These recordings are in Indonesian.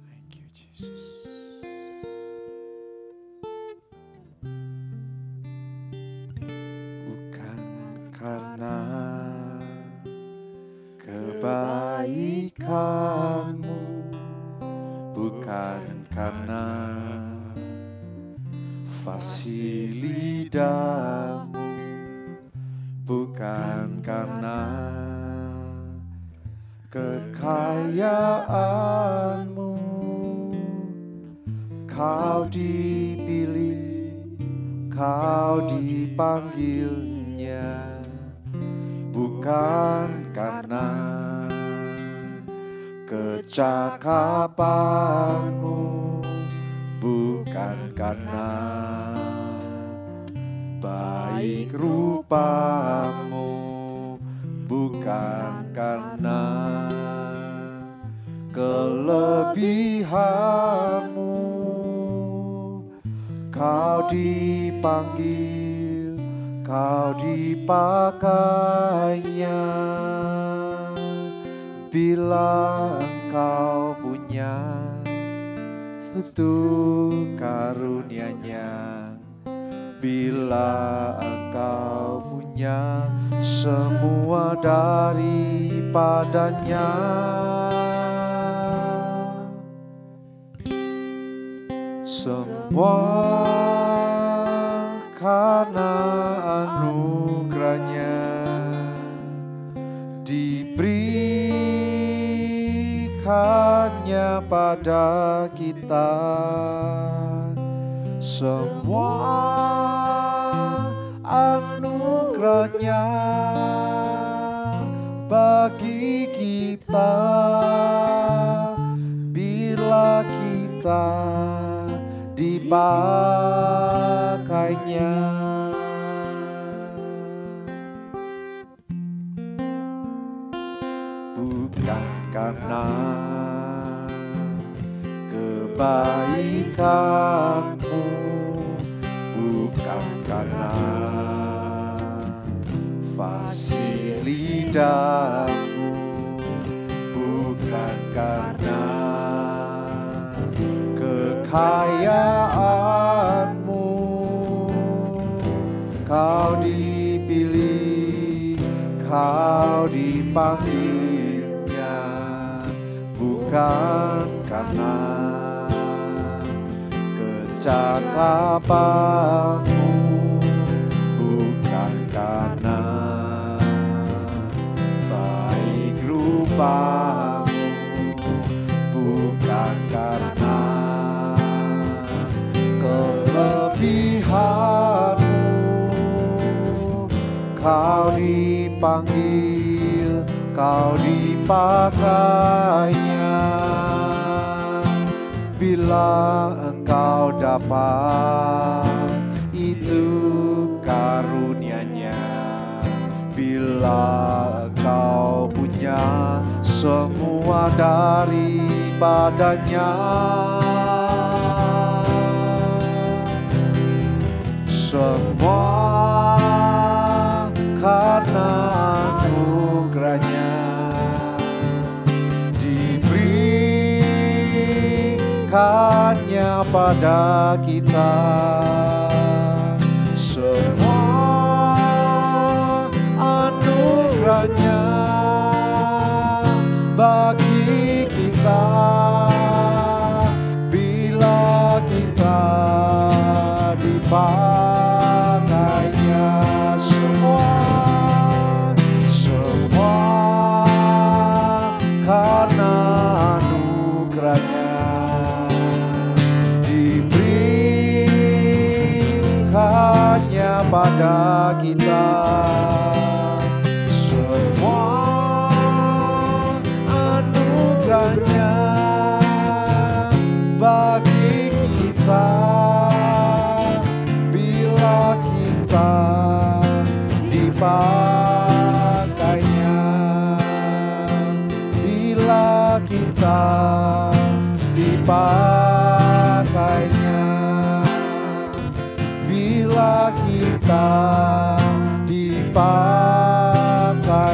Thank you, Jesus. Bukan karena kebaikanmu, bukan karena fasilidamu, bukan karena kekayaanmu, kau dipilih, kau dipanggilnya, bukan karena kecakapanmu, bukan karena baik rupamu, bukan karena kelebihanmu, kau dipanggil, kau dipakainya. Bila engkau punya satu karunia-Nya, bila engkau punya semua daripadanya, semua karena anugerah-Nya diberikannya pada kita. Semua anugerah-Nya bagi kita bila kita dipakainya. Bukan karena kebaikanmu, bukan karena fasilidamu, bukan karena kekayaanmu, kau dipilih, kau dipanggilnya, bukan karena kecakapanmu, bukan karena baik rupamu, bukan karena kelebihanmu, kau dipanggil, kau dipakainya. Bila engkau dapat itu karunia-Nya, bila engkau punya semua daripadanya, semua karena anugerah-Nya diberikannya pada kita. Semua anugerah-Nya bagi kita bila kita dipakainya. Semua karena anugerah-Nya diberikannya pada kita. Semua anugerah-Nya bagi kita bila kita dipakainya, bila kita dipakainya, bila kita dipakainya. dipakainya.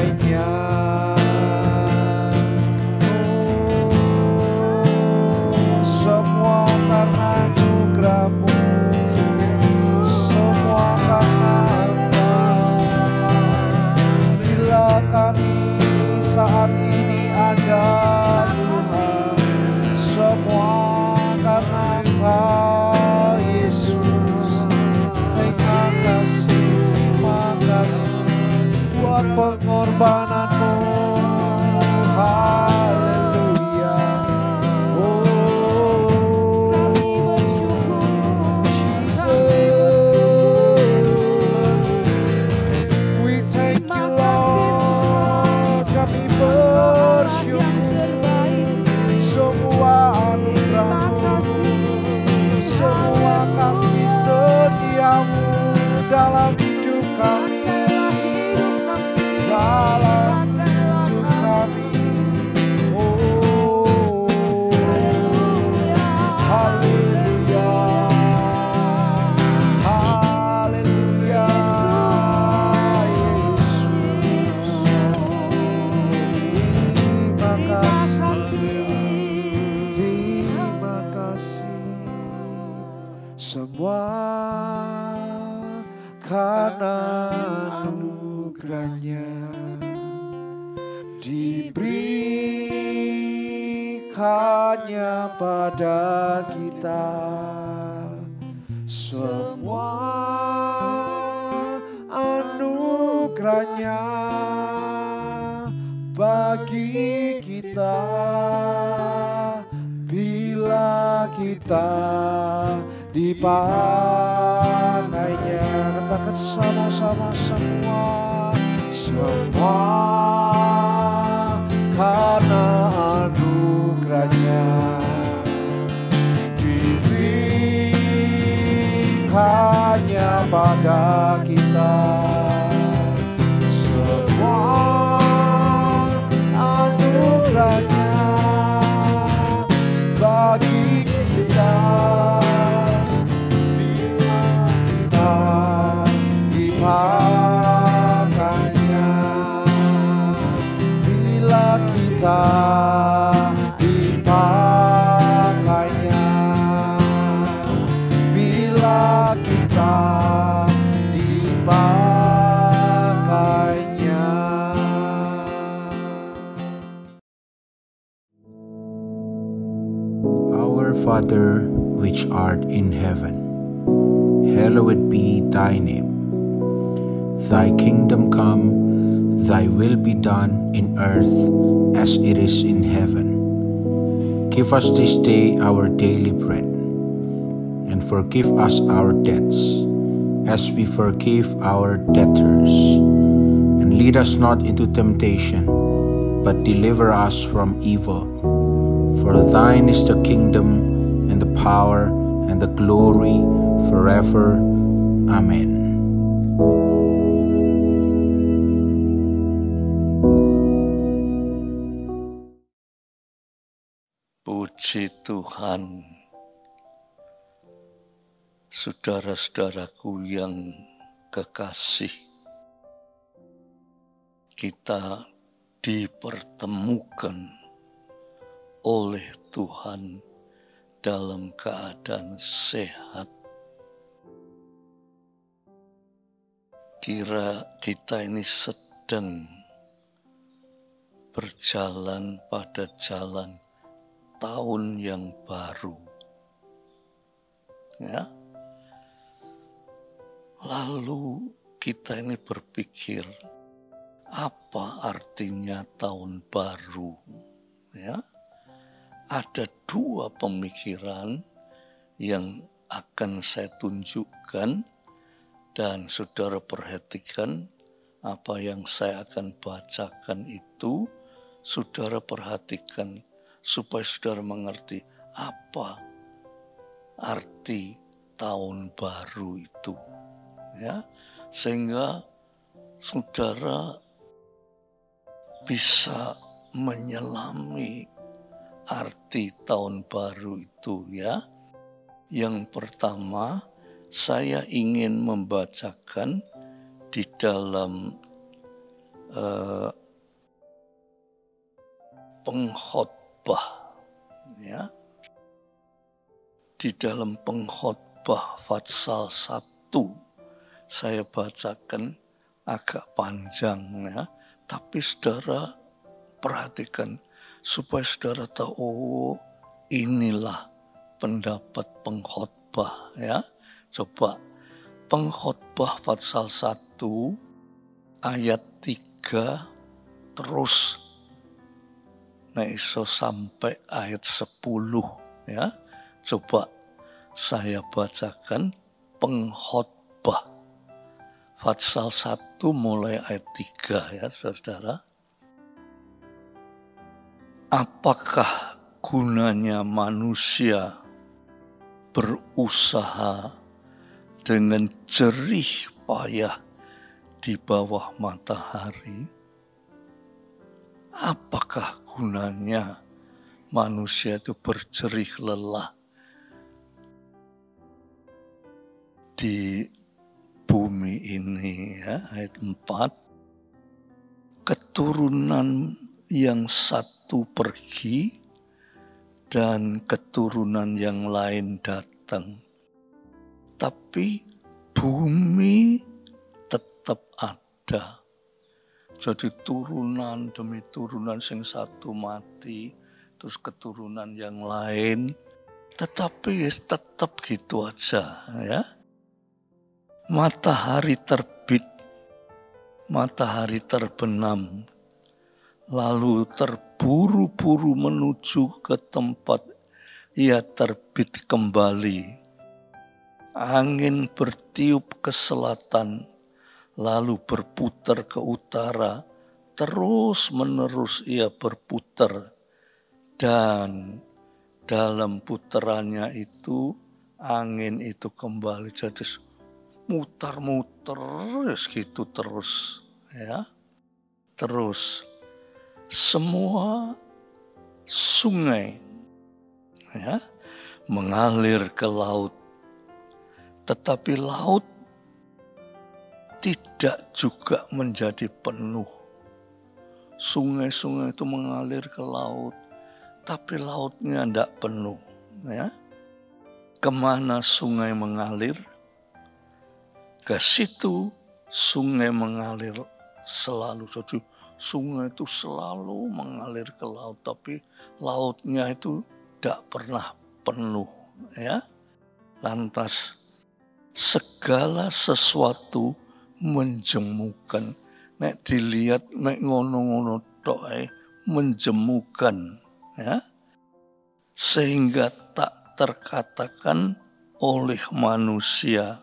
Semua karena anugerah-Mu, semua karena Engkau. Bila kami saat ini ada Tuhan, semua karena Engkau Yesus. Terima kasih buat pengorbanan-Mu. Haleluya. Semua kasih setia-Mu dalam hidup kami, dalam hidup kami. Oh, haleluya, haleluya, Yesus. Terima kasih, terima kasih. Semua karena anugerah-Nya diberikannya pada kita. Semua anugerah-Nya bagi kita bila kita dipakainya. Katakan sama-sama semua karena anugerah-Nya diberikannya pada kita. Semua anugerah-Nya bagi kita. Dipakainya bila kita dipakainya, bila kita dipakainya. Our Father which art in heaven, hallowed be thy name. Thy kingdom come, thy will be done in earth as it is in heaven. Give us this day our daily bread, and forgive us our debts as we forgive our debtors. And lead us not into temptation, but deliver us from evil. For thine is the kingdom, and the power, and the glory forever. Amen. Puji Tuhan, saudara-saudaraku yang kekasih, kita dipertemukan oleh Tuhan dalam keadaan sehat. Kira kita ini sedang berjalan pada jalan tahun yang baru. Ya. Lalu kita ini berpikir, apa artinya tahun baru? Ya. Ada dua pemikiran yang akan saya tunjukkan, dan saudara perhatikan apa yang saya akan bacakan itu. Saudara perhatikan supaya saudara mengerti apa arti tahun baru itu, ya, sehingga saudara bisa menyelami arti tahun baru itu, ya. Yang pertama, saya ingin membacakan di dalam pengkhotbah, ya. Di dalam pengkhotbah Fatsal 1 saya bacakan agak panjang, ya. Tapi saudara perhatikan supaya saudara tahu, oh, inilah pendapat pengkhotbah, ya. Coba pengkhotbah Fatsal 1 ayat 3 terus iso sampai ayat 10, ya. Coba saya bacakan pengkhotbah Fatsal 1 mulai ayat 3, ya saudara. Apakah gunanya manusia berusaha dengan jerih payah di bawah matahari? Apakah gunanya manusia itu berjerih lelah di bumi ini, ya. Ayat 4. Keturunan yang satu pergi dan keturunan yang lain datang, tapi bumi tetap ada. Jadi turunan demi turunan, sing satu mati, terus keturunan yang lain, tetapi tetap gitu aja, ya. Matahari terbit, matahari terbenam, lalu terburu-buru menuju ke tempat ia terbit kembali. Angin bertiup ke selatan, lalu berputar ke utara, terus-menerus ia berputar. Dan dalam putarannya itu, angin itu kembali jadi mutar-muter gitu terus, ya. Terus semua sungai, ya, mengalir ke laut, tetapi laut tidak juga menjadi penuh. Sungai-sungai itu mengalir ke laut, tapi lautnya tidak penuh, ya. Kemana sungai mengalir? Ke situ sungai mengalir selalu. Jadi sungai itu selalu mengalir ke laut, tapi lautnya itu tidak pernah penuh, ya. Lantas segala sesuatu menjemukan. Nek dilihat nek ngono-ngono tok menjemukan, ya. Sehingga tak terkatakan oleh manusia.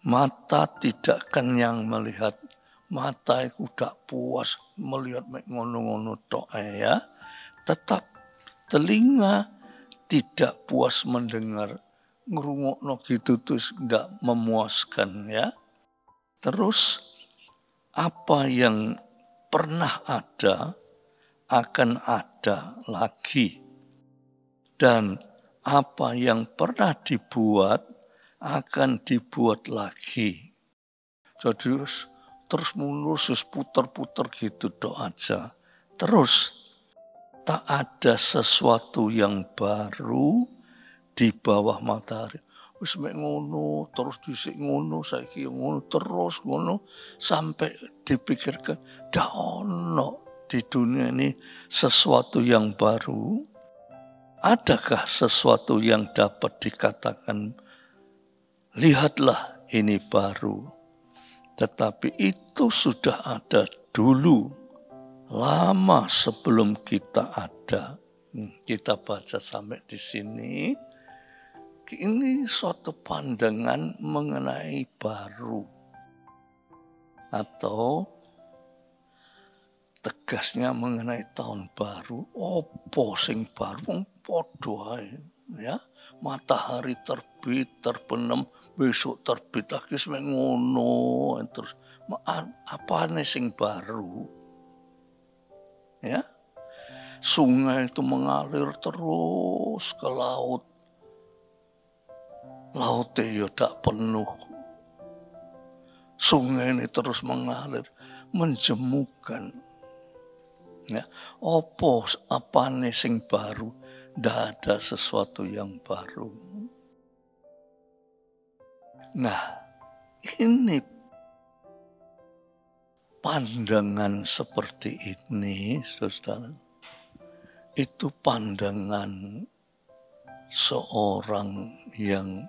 Mata tidak kenyang melihat, mata itu tidak puas melihat mek ngono-ngono tok, ya. Tetap telinga tidak puas mendengar, ngrungokno gitu terus tidak memuaskan, ya. Terus apa yang pernah ada akan ada lagi, dan apa yang pernah dibuat akan dibuat lagi. Jadi terus menerus putar-putar gitu doa aja. Terus tak ada sesuatu yang baru di bawah matahari. Wis mek ngono, terus dhisik ngono, saiki ngono, terus ngono sampai dipikirkan dak ono di dunia ini sesuatu yang baru. Adakah sesuatu yang dapat dikatakan lihatlah ini baru? Tetapi itu sudah ada dulu, lama sebelum kita ada. Kita baca sampai di sini. Ini suatu pandangan mengenai baru. Atau tegasnya mengenai tahun baru. Opo sing baru? Padha ae, ya. Matahari terbit, terbenam, besok terbit lagi semeng ngono. Terus apane sing baru? Ya. Sungai itu mengalir terus ke laut. Lautnya ya tak penuh. sungai ini terus mengalir, menjemukan. Ya, apane sing baru? Ndak ada sesuatu yang baru. Nah, ini pandangan seperti ini, saudara, itu pandangan seorang yang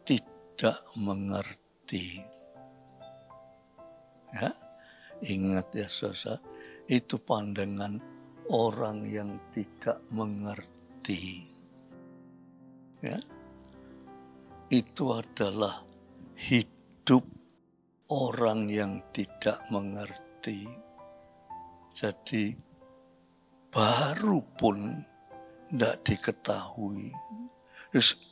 tidak mengerti. Ya, ingat ya saudara, itu pandangan orang yang tidak mengerti. Ya, itu adalah hidup orang yang tidak mengerti. Jadi baru pun tidak diketahui.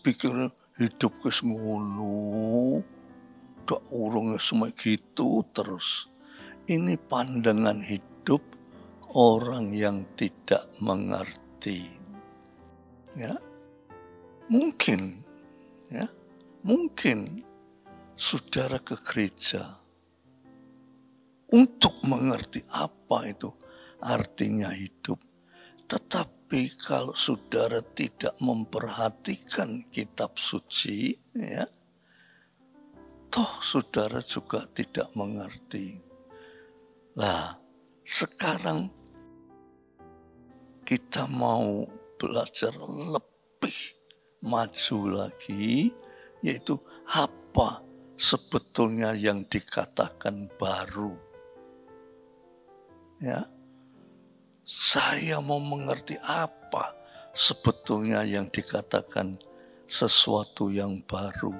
Pikir hidup kes ngono, dak urung semai gitu terus. Ini pandangan hidup orang yang tidak mengerti. Ya, mungkin saudara ke gereja untuk mengerti apa itu artinya hidup. Tetapi kalau saudara tidak memperhatikan kitab suci, ya, toh saudara juga tidak mengerti. Nah, sekarang kita mau belajar lebih maju lagi, yaitu apa sebetulnya yang dikatakan baru. Ya, saya mau mengerti apa sebetulnya yang dikatakan sesuatu yang baru.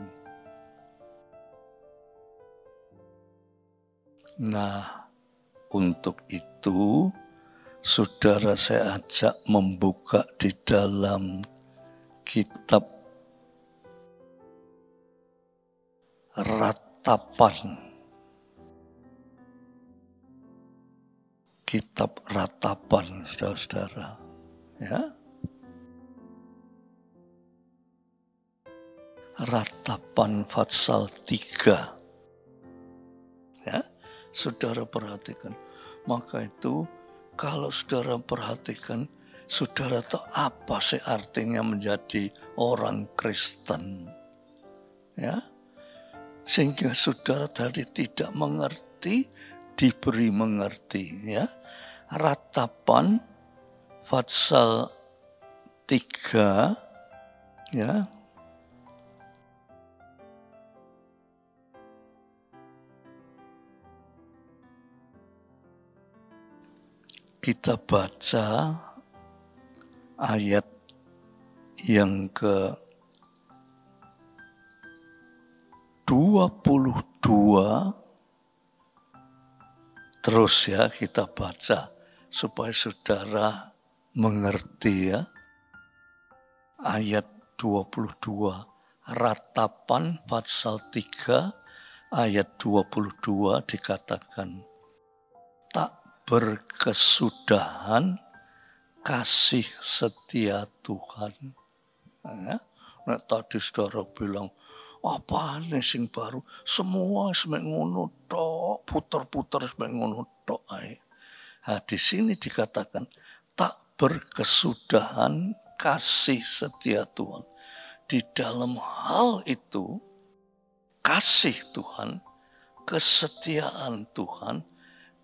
Nah, untuk itu, saudara saya ajak membuka di dalam kitab Ratapan. Kitab Ratapan, saudara-saudara. Ya. Ratapan pasal 3. Ya, saudara perhatikan. Maka itu kalau saudara perhatikan, saudara tahu apa sih artinya menjadi orang Kristen. Ya. Sehingga saudara tadi tidak mengerti, diberi mengerti. Ya. Ratapan pasal 3. Ya. Kita baca ayat yang ke-22. Terus ya kita baca supaya saudara mengerti ya. Ayat 22. Ratapan pasal 3 ayat 22 dikatakan, tak berkesudahan kasih setia Tuhan. Ya, nah, tadi saudara bilang, apa nih sing baru? Semua semek ngono tok, puter-puter semek ngono tok ae. Nah, di sini dikatakan tak berkesudahan kasih setia Tuhan. Di dalam hal itu, kasih Tuhan, kesetiaan Tuhan,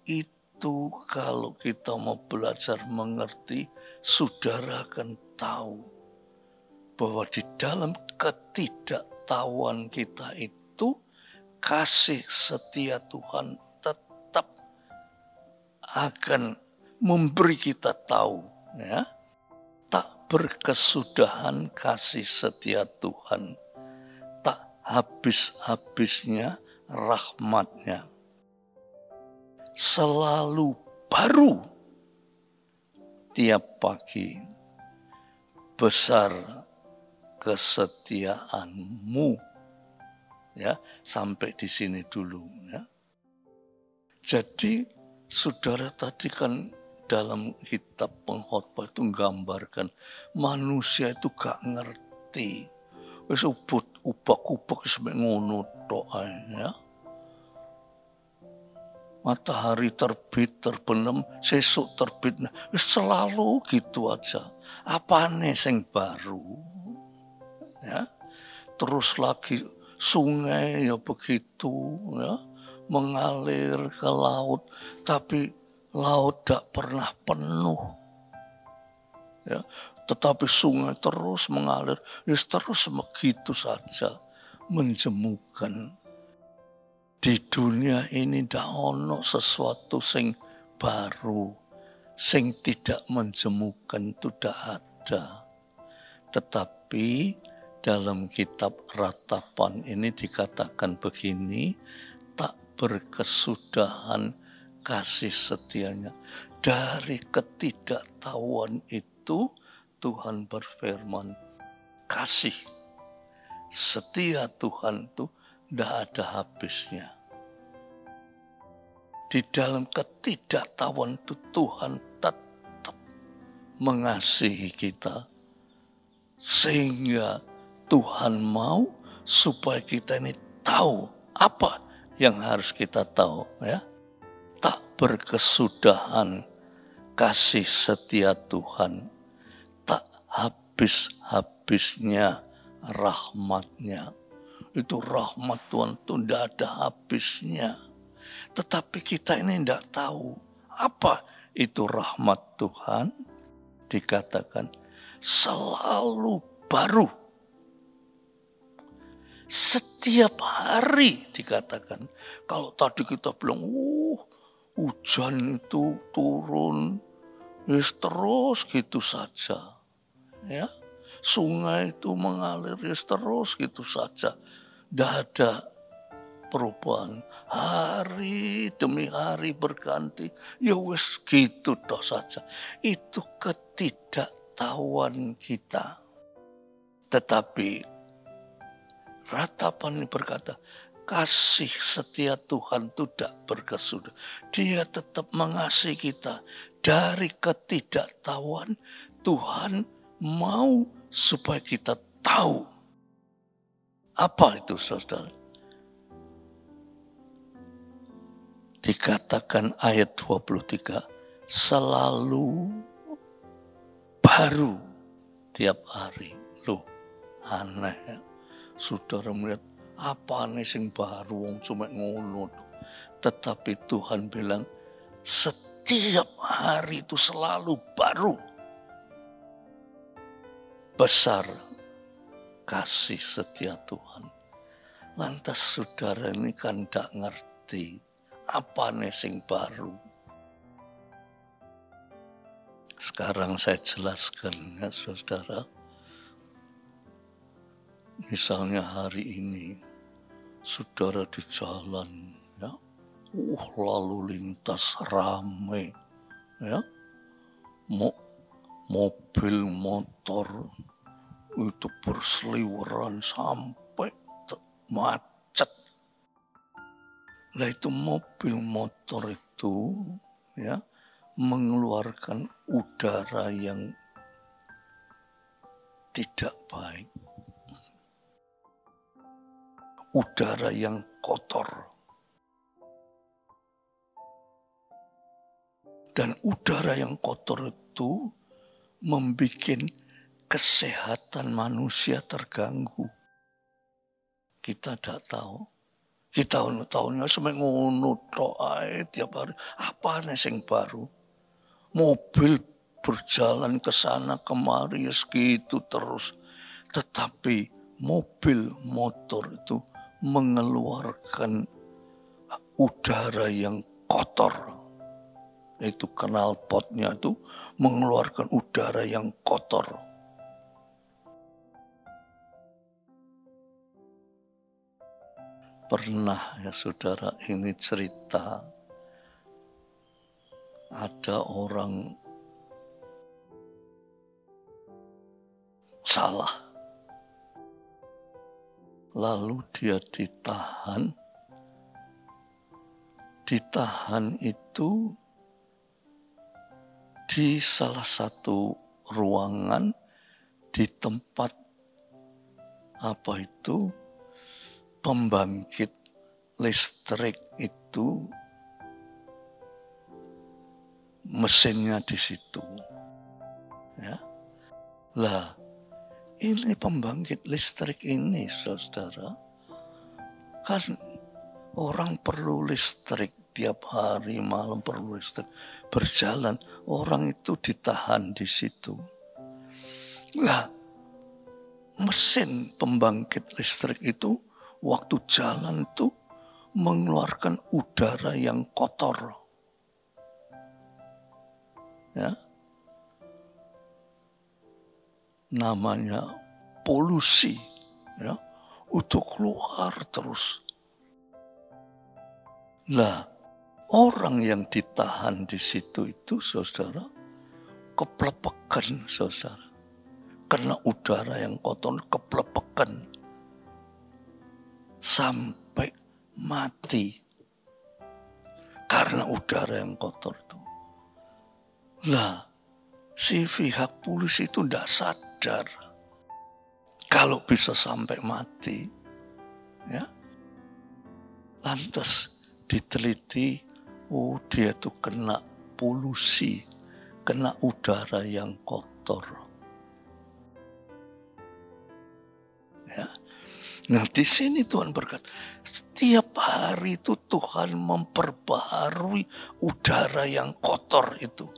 itu kalau kita mau belajar mengerti, saudara akan tahu bahwa di dalam ketidaktahuan kita itu, kasih setia Tuhan tetap akan memberi kita tahu. Ya. Tak berkesudahan kasih setia Tuhan, tak habis-habisnya rahmatnya. Selalu baru tiap pagi, besar kesetiaanmu. Ya, sampai di sini dulu ya. Jadi saudara tadi kan dalam kitab pengkhotbah itu menggambarkan manusia itu gak ngerti. Wis ubak-ubak sampai ngono tok ya. matahari terbit, terbenam, sesuk terbit. Selalu gitu aja. Apane sing baru? Ya. Terus lagi sungai ya begitu, ya, mengalir ke laut, tapi laut tidak pernah penuh. Ya, tetapi sungai terus mengalir, terus begitu saja menjemukan. Di dunia ini tidak ono sesuatu sing baru, sing tidak menjemukan, itu tidak ada. Tetapi dalam kitab Ratapan ini dikatakan begini, tak berkesudahan kasih setianya. Dari ketidaktahuan itu Tuhan berfirman, kasih setia Tuhan itu tidak ada habisnya. Di dalam ketidaktahuan itu Tuhan tetap mengasihi kita. Sehingga Tuhan mau supaya kita ini tahu apa yang harus kita tahu. Ya. Tak berkesudahan kasih setia Tuhan. Tak habis-habisnya rahmatnya. Itu rahmat Tuhan itu tidak ada habisnya. Tetapi kita ini tidak tahu apa itu rahmat Tuhan. Dikatakan selalu baru. Setiap hari dikatakan. Kalau tadi kita bilang, hujan itu turun, terus gitu saja. Ya, sungai itu mengalir, terus gitu saja. Tidak ada perubahan. Hari demi hari berganti. Ya wis gitu toh saja. Itu ketidaktahuan kita. Tetapi Ratapan ini berkata, kasih setia Tuhan itu tidak berkesudahan. Dia tetap mengasihi kita. Dari ketidaktahuan Tuhan mau supaya kita tahu. Apa itu saudara? Dikatakan ayat 23, selalu baru tiap hari. Loh, aneh ya. Saudara melihat, apa nih sing baru, wong cuma ngono. Tetapi Tuhan bilang, setiap hari itu selalu baru. Besar kasih setia Tuhan. Lantas saudara ini kan tidak ngerti apa nih sing baru. Sekarang saya jelaskan ya saudara. Misalnya hari ini saudara di jalan ya, lalu lintas ramai ya, mobil motor itu berseliweran sampai macet. Nah itu mobil motor itu ya mengeluarkan udara yang tidak baik. Udara yang kotor. Dan udara yang kotor itu membuat kesehatan manusia terganggu. Kita tidak tahu. Kita tahunya sampai ngono tiap hari. Apa nih yang baru? Mobil berjalan ke sana kemari segitu terus. Tetapi mobil motor itu mengeluarkan udara yang kotor. Itu knalpotnya itu mengeluarkan udara yang kotor. Pernah ya saudara ini cerita, ada orang salah. Lalu dia ditahan. Ditahan itu di salah satu ruangan di tempat pembangkit listrik itu mesinnya di situ. Ya. Lah, ini pembangkit listrik ini, saudara, kan orang perlu listrik tiap hari, malam perlu listrik berjalan. Orang itu ditahan di situ. Lah, mesin pembangkit listrik itu waktu jalan itu mengeluarkan udara yang kotor. Ya. Namanya polusi, ya. Udah keluar terus. Lah, orang yang ditahan di situ itu, saudara, keplepekan, saudara. Kena udara yang kotor, keplepekan. Sampai mati. Karena udara yang kotor itu. Lah, si pihak polisi itu tidak sadar. Kalau bisa sampai mati. Ya. Lantas diteliti, oh dia tuh kena polusi. Kena udara yang kotor. Ya. Nah, di sini Tuhan berkata, setiap hari itu Tuhan memperbaharui udara yang kotor itu.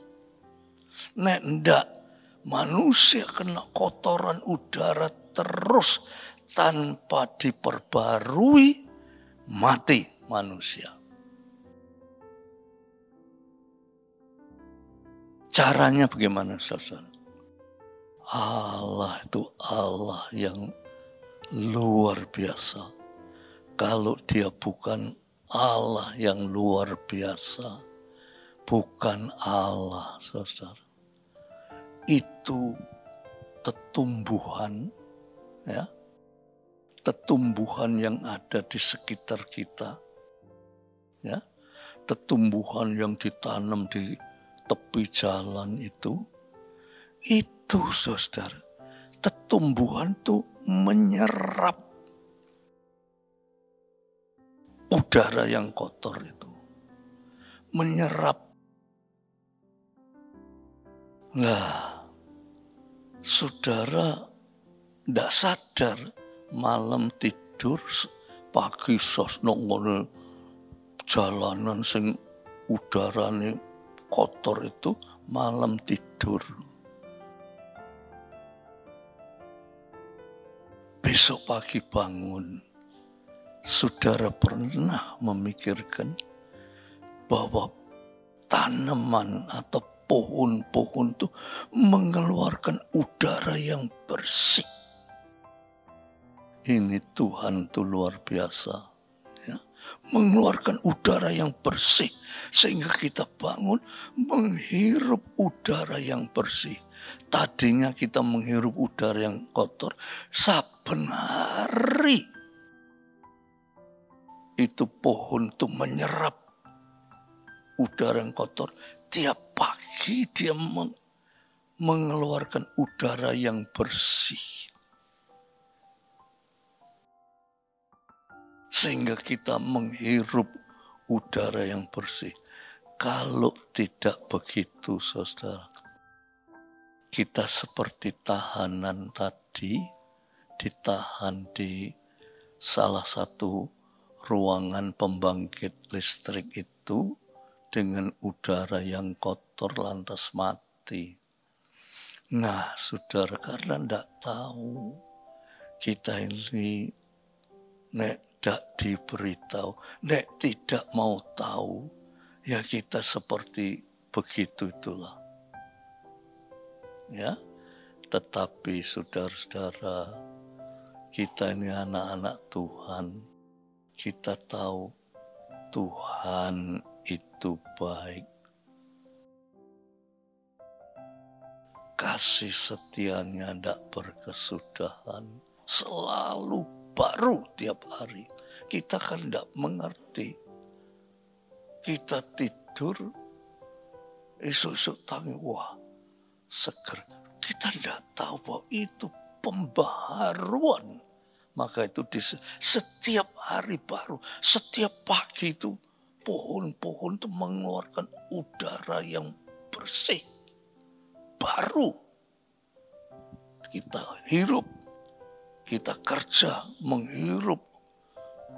Nek ndak, manusia kena kotoran udara terus tanpa diperbarui, mati manusia. Caranya bagaimana, saudara? Allah itu Allah yang luar biasa. Kalau dia bukan Allah yang luar biasa, bukan Allah, saudara. Itu tetumbuhan, ya, tetumbuhan yang ada di sekitar kita, ya, tetumbuhan yang ditanam di tepi jalan itu saudara, tetumbuhan itu menyerap udara yang kotor itu. Menyerap. Lah, saudara tidak sadar malam tidur, pagi sosno ngono jalanan sing udarane kotor itu, malam tidur. Besok pagi bangun, saudara pernah memikirkan bahwa tanaman atau pohon-pohon itu mengeluarkan udara yang bersih. Ini Tuhan itu luar biasa. Ya. Mengeluarkan udara yang bersih. Sehingga kita bangun menghirup udara yang bersih. Tadinya kita menghirup udara yang kotor. Saben hari itu pohon itu menyerap udara yang kotor. Tiap pagi dia mengeluarkan udara yang bersih. Sehingga kita menghirup udara yang bersih. Kalau tidak begitu, saudara, kita seperti tahanan tadi, ditahan di salah satu ruangan pembangkit listrik itu dengan udara yang kotor lantas mati. Nah, saudara, karena tidak tahu, kita ini tidak diberitahu, tidak mau tahu, ya kita seperti begitu itulah. Ya, tetapi saudara-saudara, kita ini anak-anak Tuhan, kita tahu Tuhan itu baik. Kasih setianya tidak berkesudahan, selalu baru tiap hari. Kita kan tidak mengerti. Kita tidur, esok-esok tangi, wah seger. Kita tidak tahu bahwa itu pembaharuan. Maka itu setiap hari baru, setiap pagi itu pohon-pohon itu mengeluarkan udara yang bersih, baru. Kita hirup, kita kerja, menghirup.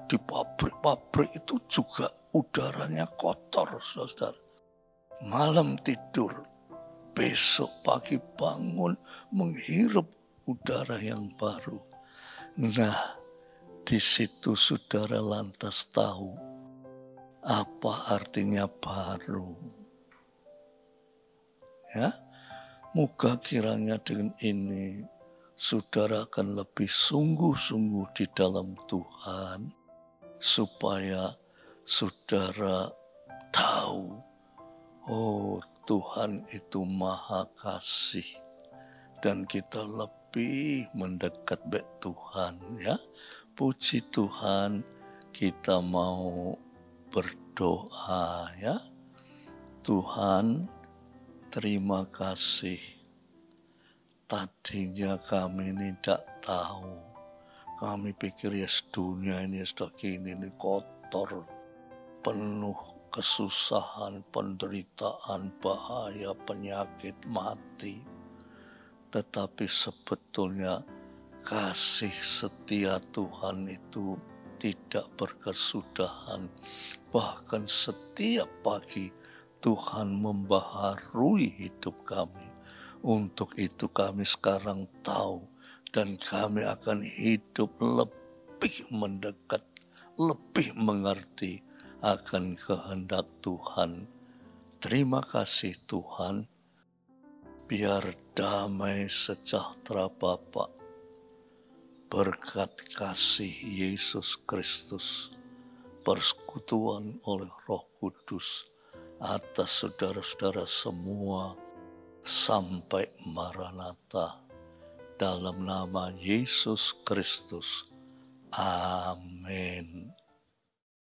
Di pabrik-pabrik itu juga udaranya kotor, saudara. Malam tidur, besok pagi bangun, menghirup udara yang baru. Nah, di situ saudara lantas tahu apa artinya baru. Ya, moga kiranya dengan ini saudara akan lebih sungguh-sungguh di dalam Tuhan, supaya saudara tahu, oh Tuhan itu maha kasih, dan kita lebih mendekat baik Tuhan, ya. Puji Tuhan, kita mau berdoa, ya. Tuhan, terima kasih. Tadinya kami ini tidak tahu. Kami pikir ya dunia ini sudah gini, ini kotor, penuh kesusahan, penderitaan, bahaya, penyakit, mati. Tetapi sebetulnya kasih setia Tuhan itu tidak berkesudahan. Bahkan setiap pagi Tuhan membaharui hidup kami. Untuk itu kami sekarang tahu dan kami akan hidup lebih mendekat, lebih mengerti akan kehendak Tuhan. Terima kasih Tuhan. Biar damai sejahtera Bapa, berkat kasih Yesus Kristus, persekutuan oleh Roh Kudus atas saudara-saudara semua sampai Maranatha. Dalam nama Yesus Kristus. Amin.